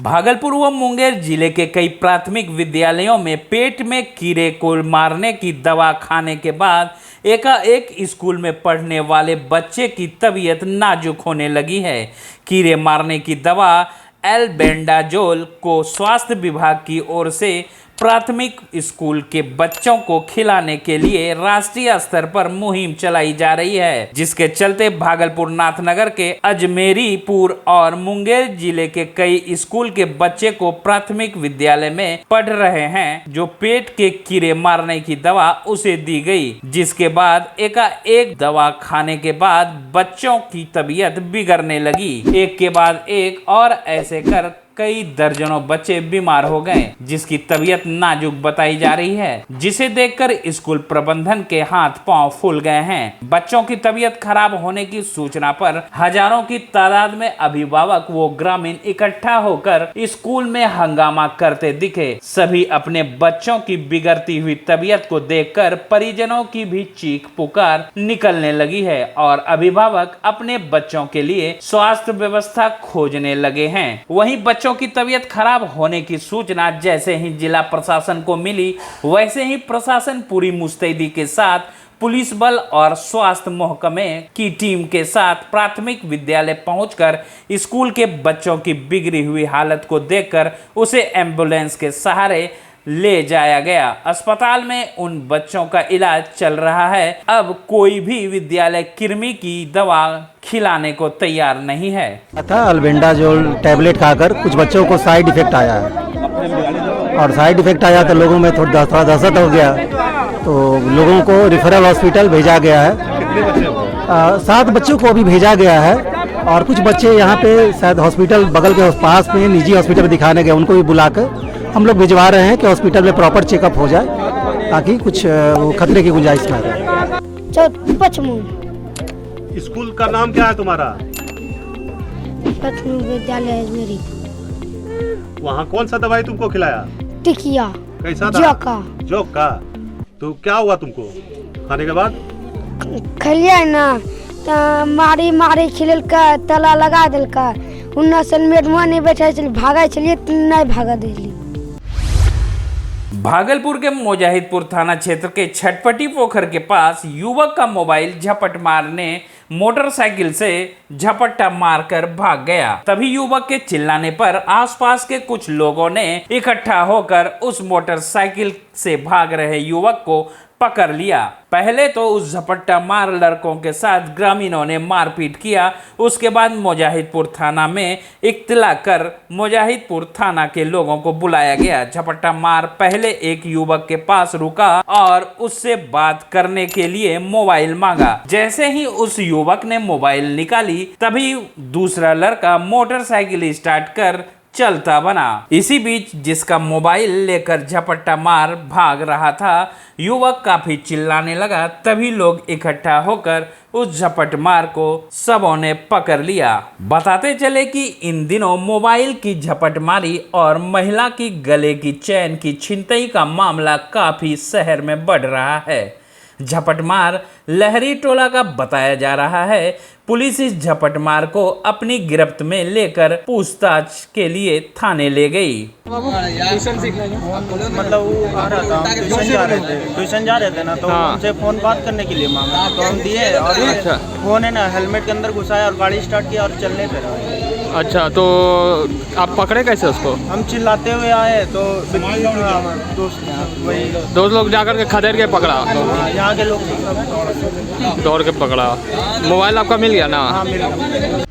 भागलपुर व मुंगेर जिले के कई प्राथमिक विद्यालयों में पेट में कीड़े को मारने की दवा खाने के बाद एकाएक स्कूल में पढ़ने वाले बच्चे की तबीयत नाजुक होने लगी है। कीड़े मारने की दवा एल्बेंडाजोल को स्वास्थ्य विभाग की ओर से प्राथमिक स्कूल के बच्चों को खिलाने के लिए राष्ट्रीय स्तर पर मुहिम चलाई जा रही है, जिसके चलते भागलपुर नाथनगर के अजमेरीपुर और मुंगेर जिले के कई स्कूल के बच्चे को प्राथमिक विद्यालय में पढ़ रहे हैं जो पेट के कीड़े मारने की दवा उसे दी गई, जिसके बाद एकाएक दवा खाने के बाद बच्चों की तबीयत बिगड़ने लगी। एक के बाद एक और ऐसे कर कई दर्जनों बच्चे बीमार हो गए, जिसकी तबीयत नाजुक बताई जा रही है, जिसे देखकर स्कूल प्रबंधन के हाथ पांव फूल गए हैं। बच्चों की तबीयत खराब होने की सूचना पर हजारों की तादाद में अभिभावक वो ग्रामीण इकट्ठा होकर स्कूल में हंगामा करते दिखे। सभी अपने बच्चों की बिगड़ती हुई तबीयत को देखकर परिजनों की भी चीख पुकार निकलने लगी है और अभिभावक अपने बच्चों के लिए स्वास्थ्य व्यवस्था खोजने लगे हैं। वहीं बच्चों की तबीयत खराब होने की सूचना जैसे ही जिला प्रशासन को मिली, वैसे ही प्रशासन पूरी मुस्तैदी के साथ पुलिस बल और स्वास्थ्य महकमे की टीम के साथ प्राथमिक विद्यालय पहुंचकर स्कूल के बच्चों की बिगड़ी हुई हालत को देखकर उसे एम्बुलेंस के सहारे ले जाया गया। अस्पताल में उन बच्चों का इलाज चल रहा है। अब कोई भी विद्यालय कृमि की दवा खिलाने को तैयार नहीं है। था अल्बेंडाजोल टैबलेट खाकर कुछ बच्चों को साइड इफेक्ट आया है और साइड इफेक्ट आया तो लोगों में थोड़ा दहशत हो गया, तो लोगों को रेफरल हॉस्पिटल भेजा गया है। 7 बच्चों को अभी भेजा गया है और कुछ बच्चे यहाँ पे शायद हॉस्पिटल बगल के पास में निजी हॉस्पिटल में दिखाने गए, उनको भी बुलाकर हम लोग भिजवा रहे हैं कि हॉस्पिटल में प्रॉपर चेकअप हो जाए ताकि कुछ खतरे की गुंजाइश ना रहे। स्कूल का नाम क्या है तुम्हारा? प्राथमिक विद्यालय अजमेरी। वहाँ कौन सा दवाई तुमको खिलाया? टिकिया। कैसा था? जोक का। तो क्या हुआ तुमको खाने के बाद? खलिया ना तो मारी खिलल का तला लगा दिल का उन्ना सलमेट मुआ नहीं बैठा चल भागा चलिए नहीं भागा दिली। भागलपुर के मुजाहिदपुर थाना क्षेत्र के छटपटी पोखर के पास युवक का मोबाइल झपट मारने मोटरसाइकिल से झपट्टा मारकर भाग गया। तभी युवक के चिल्लाने पर आसपास के कुछ लोगों ने इकट्ठा होकर उस मोटरसाइकिल से भाग रहे युवक को पकड़ लिया। पहले तो उस झपट्टा मार लड़कों के साथ ग्रामीणों ने मारपीट किया। उसके बाद मुजाहिदपुर थाना में इत्तला कर मुजाहिदपुर थाना के लोगों को बुलाया गया। झपट्टा मार पहले एक युवक के पास रुका और उससे बात करने के लिए मोबाइल मांगा। जैसे ही उस युवक ने मोबाइल निकाली तभी दूसरा लड़का मोटरसाइकिल स्टार्ट कर चलता बना। इसी बीच जिसका मोबाइल लेकर झपट्टा मार भाग रहा था, युवक काफी चिल्लाने लगा। तभी लोग इकट्ठा होकर उस झपट मार को सबों ने पकड़ लिया। बताते चले कि इन दिनों मोबाइल की झपट मारी और महिला की गले की चैन की छिनतई का मामला काफी शहर में बढ़ रहा है। झपटमार लहरी टोला का बताया जा रहा है। पुलिस इस झपटमार को अपनी गिरफ्त में लेकर पूछताछ के लिए थाने ले गई। मतलब वो आ रहा था, ट्यूशन जा रहे थे ना, तो उनसे फोन बात करने के लिए मांगा तो हम दिए और फोन है ना हेलमेट के अंदर घुसाया और गाड़ी स्टार्ट किया और चलने पे रहा। अच्छा, तो आप पकड़े कैसे उसको? हम चिल्लाते हुए आए तो दोस्त लोग जाकर के खदेड़ के पकड़ा, यहाँ के लोग दौड़ के पकड़ा। मोबाइल आपका मिल गया ना? हाँ मिल गया।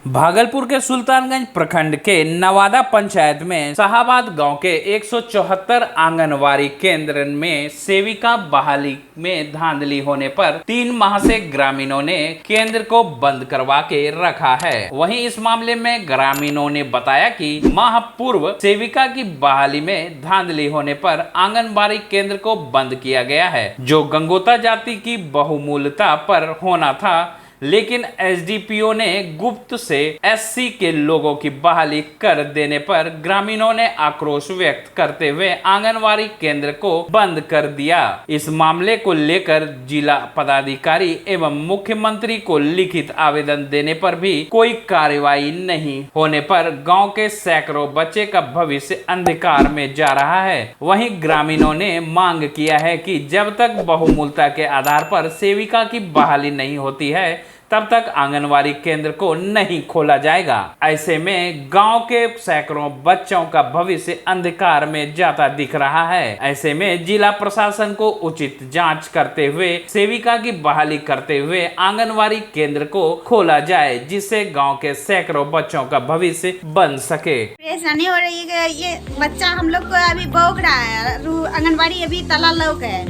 भागलपुर के सुल्तानगंज प्रखंड के नवादा पंचायत में शाहाबाद गांव के 174 आंगनवाड़ी केंद्र में सेविका बहाली में धांधली होने पर 3 माह से ग्रामीणों ने केंद्र को बंद करवा के रखा है। वहीं इस मामले में ग्रामीणों ने बताया कि माह पूर्व सेविका की बहाली में धांधली होने पर आंगनबाड़ी केंद्र को बंद किया गया है, जो गंगोता जाति की बहुमूल्यता पर होना था। लेकिन एसडीपीओ ने गुप्त से एससी के लोगों की बहाली कर देने पर ग्रामीणों ने आक्रोश व्यक्त करते हुए आंगनवाड़ी केंद्र को बंद कर दिया। इस मामले को लेकर जिला पदाधिकारी एवं मुख्यमंत्री को लिखित आवेदन देने पर भी कोई कार्रवाई नहीं होने पर गांव के सैकड़ों बच्चे का भविष्य अंधकार में जा रहा है। वहीं ग्रामीणों ने मांग किया है कि जब तक बहुमूलता के आधार पर सेविका की बहाली नहीं होती है तब तक आंगनवाड़ी केंद्र को नहीं खोला जाएगा। ऐसे में गांव के सैकड़ों बच्चों का भविष्य अंधकार में जाता दिख रहा है। ऐसे में जिला प्रशासन को उचित जांच करते हुए सेविका की बहाली करते हुए आंगनवाड़ी केंद्र को खोला जाए, जिससे गांव के सैकड़ों बच्चों का भविष्य बन सके। परेशानी हो रही है, ये बच्चा हम लोग को अभी बौख रहा है, आंगनवाड़ी अभी ताला लॉक है,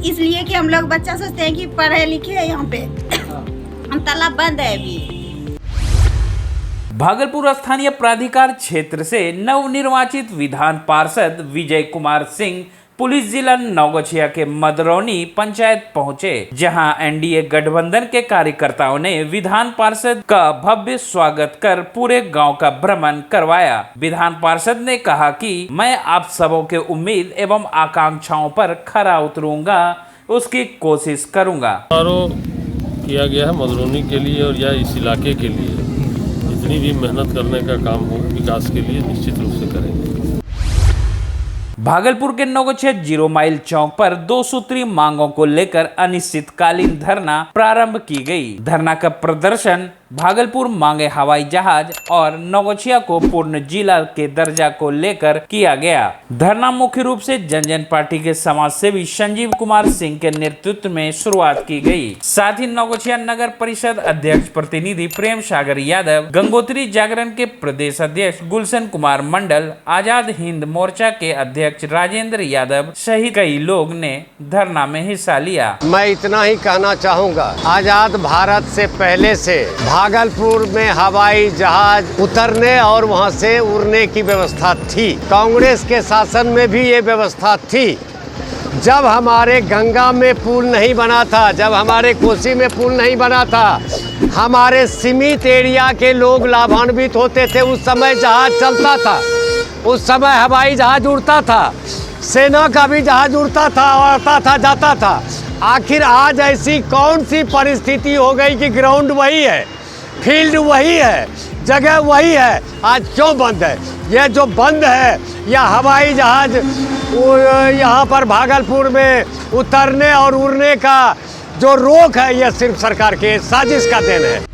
इसलिए कि हम लोग बच्चा सोचते हैं कि पढ़े लिखे है, यहाँ पे हम ताला बंद है अभी। भागलपुर स्थानीय प्राधिकार क्षेत्र से नवनिर्वाचित विधान पार्षद विजय कुमार सिंह पुलिस जिला नौगछिया के मदरौनी पंचायत पहुंचे, जहां एनडीए गठबंधन के कार्यकर्ताओं ने विधान पार्षद का भव्य स्वागत कर पूरे गांव का भ्रमण करवाया। विधान पार्षद ने कहा कि मैं आप सबों के उम्मीद एवं आकांक्षाओं पर खरा उतरूंगा, उसकी कोशिश करूंगा। किया गया है मदरौनी के लिए और या इस इलाके के लिए जितनी भी मेहनत करने का काम हो विकास के लिए निश्चित रूप से करेंगे। भागलपुर के नौगछिया 0 माइल चौक पर 2 सूत्री मांगों को लेकर अनिश्चितकालीन धरना प्रारंभ की गई। धरना का प्रदर्शन भागलपुर मांगे हवाई जहाज और नौगछिया को पूर्ण जिला के दर्जा को लेकर किया गया। धरना मुख्य रूप से जनजन पार्टी के समाज सेवी संजीव कुमार सिंह के नेतृत्व में शुरुआत की गई। साथ ही नौगछिया नगर परिषद अध्यक्ष प्रतिनिधि प्रेम सागर यादव, गंगोत्री जागरण के प्रदेश अध्यक्ष गुलशन कुमार मंडल, आजाद हिंद मोर्चा के अध्यक्ष राजेंद्र यादव सहित कई लोग ने धरना में हिस्सा लिया। मैं इतना ही कहना चाहूँगा, आजाद भारत से पहले से भागलपुर में हवाई जहाज उतरने और वहां से उड़ने की व्यवस्था थी। कांग्रेस के शासन में भी ये व्यवस्था थी। जब हमारे गंगा में पुल नहीं बना था, जब हमारे कोसी में पुल नहीं बना था, हमारे सीमित एरिया के लोग लाभान्वित होते थे। उस समय जहाज चलता था, उस समय हवाई जहाज उड़ता था, सेना का भी जहाज उड़ता था, आता था, जाता था। आखिर आज ऐसी कौन सी परिस्थिति हो गई कि ग्राउंड वही है, फील्ड वही है, जगह वही है, आज क्यों बंद है? ये जो बंद है, या हवाई जहाज यहाँ पर भागलपुर में उतरने और उड़ने का जो रोक है, यह सिर्फ सरकार के साजिश का देन है।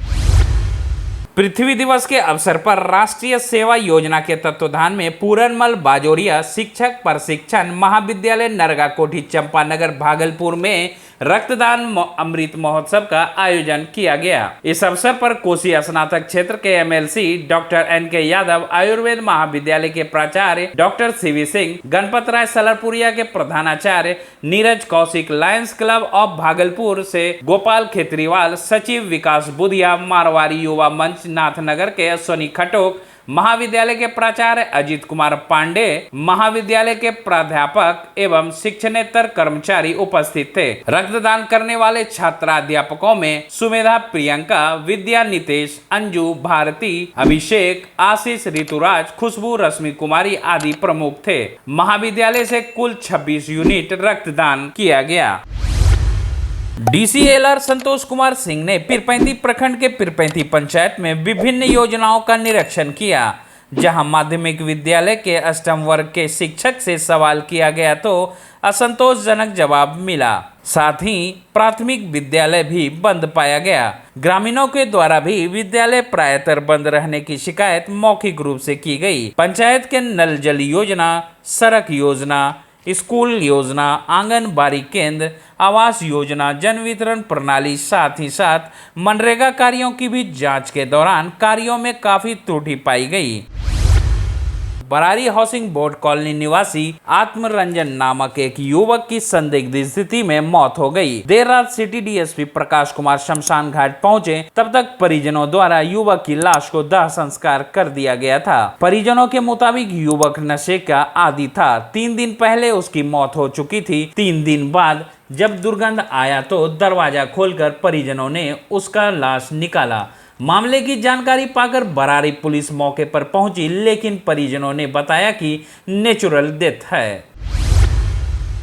पृथ्वी दिवस के अवसर पर राष्ट्रीय सेवा योजना के तत्वाधान में पूरनमल बाजोरिया शिक्षक प्रशिक्षण महाविद्यालय नरगा कोठी चंपानगर भागलपुर में रक्तदान अमृत महोत्सव का आयोजन किया गया। इस अवसर पर कोसी स्नातक क्षेत्र के एमएलसी डॉक्टर एनके यादव, आयुर्वेद महाविद्यालय के प्राचार्य डॉक्टर सीवी सिंह, गणपत राय सलरपुरिया के प्रधानाचार्य Neeraj Kaushik, Lions Club of Bhagalpur से गोपाल खेत्रीवाल, सचिव विकास बुधिया, मारवाड़ी युवा मंच नाथनगर के अश्वनी खटोक, महाविद्यालय के प्राचार्य अजीत कुमार पांडे, महाविद्यालय के प्राध्यापक एवं शिक्षणेतर कर्मचारी उपस्थित थे। रक्तदान करने वाले छात्राध्यापकों में सुमेधा, प्रियंका, विद्या, नितेश, अंजू, भारती, अभिषेक, आशीष, ऋतुराज, खुशबू, रश्मि कुमारी आदि प्रमुख थे। महाविद्यालय से कुल 26 यूनिट रक्तदान किया गया। डीसीएलआर संतोष कुमार सिंह ने पीरपैंती प्रखंड के पीरपैंती पंचायत में विभिन्न योजनाओं का निरीक्षण किया। जहां माध्यमिक विद्यालय के अष्टम वर्ग के शिक्षक से सवाल किया गया तो असंतोषजनक जवाब मिला। साथ ही प्राथमिक विद्यालय भी बंद पाया गया। ग्रामीणों के द्वारा भी विद्यालय प्रायतर बंद रहने की शिकायत मौखिक रूप से की गई। पंचायत के नल जल योजना, सड़क योजना, स्कूल योजना, आंगनबाड़ी केंद्र, आवास योजना, जन वितरण प्रणाली, साथ ही साथ मनरेगा कार्यों की भी जांच के दौरान कार्यों में काफी त्रुटि पाई गई। बरारी हाउसिंग बोर्ड कॉलोनी निवासी आत्मरंजन नामक एक युवक की संदिग्ध स्थिति में मौत हो गई। देर रात सिटी डीएसपी प्रकाश कुमार शमशान घाट पहुंचे, तब तक परिजनों द्वारा युवक की लाश को दाह संस्कार कर दिया गया था। परिजनों के मुताबिक युवक नशे का आदी था। 3 दिन पहले उसकी मौत हो चुकी थी। 3 दिन बाद जब दुर्गंध आया तो दरवाजा खोलकर परिजनों ने उसका लाश निकाला। मामले की जानकारी पाकर बरारी पुलिस मौके पर पहुंची, लेकिन परिजनों ने बताया कि नेचुरल डेथ है।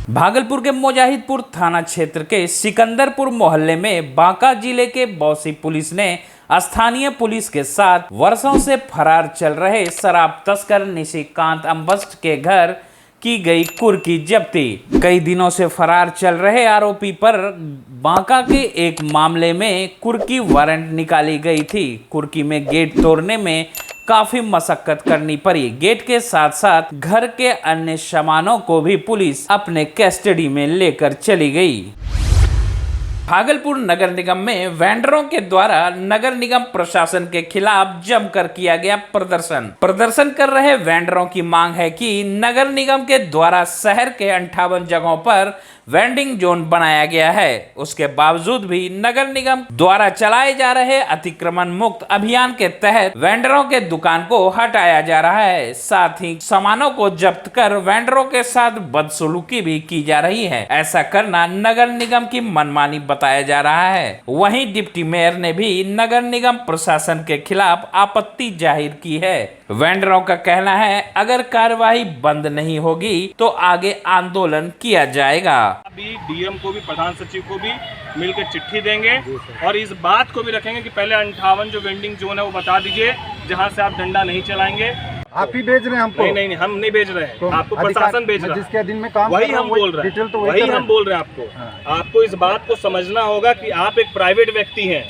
भागलपुर के मुजाहिदपुर थाना क्षेत्र के सिकंदरपुर मोहल्ले में बांका जिले के बौसी पुलिस ने स्थानीय पुलिस के साथ वर्षों से फरार चल रहे शराब तस्कर निशिकांत अम्बस्ट के घर की गई कुर्की जब्ती। कई दिनों से फरार चल रहे आरोपी पर बांका के एक मामले में कुर्की वारंट निकाली गई थी। कुर्की में गेट तोड़ने में काफी मशक्कत करनी पड़ी। गेट के साथ साथ घर के अन्य सामानों को भी पुलिस अपने कस्टडी में लेकर चली गई। भागलपुर नगर निगम में वेंडरों के द्वारा नगर निगम प्रशासन के खिलाफ जमकर किया गया प्रदर्शन कर रहे वेंडरों की मांग है कि नगर निगम के द्वारा शहर के 58 जगहों पर वेंडिंग जोन बनाया गया है। उसके बावजूद भी नगर निगम द्वारा चलाए जा रहे अतिक्रमण मुक्त अभियान के तहत वेंडरों के दुकान को हटाया जा रहा है। साथ ही सामानों को जब्त कर वेंडरों के साथ बदसलूकी भी की जा रही है। ऐसा करना नगर निगम की मनमानी बताया जा रहा है। वहीं डिप्टी मेयर ने भी नगर निगम प्रशासन के खिलाफ आपत्ति जाहिर की है। वेंडरों का कहना है अगर कार्यवाही बंद नहीं होगी तो आगे आंदोलन किया जाएगा। अभी डीएम को भी, प्रधान सचिव को भी मिलकर चिट्ठी देंगे और इस बात को भी रखेंगे कि पहले 58 जो वेंडिंग जोन है वो बता दीजिए जहां से आप डंडा नहीं चलाएंगे। आप ही भेज रहे हैं हमको? नहीं, हम नहीं भेज रहे हैं, आपको प्रशासन भेज रहा है। जिसके अधीन में काम वही हम बोल रहे हैं, वही हम बोल रहे हैं आपको। आपको इस बात को समझना होगा कि आप एक प्राइवेट व्यक्ति हैं,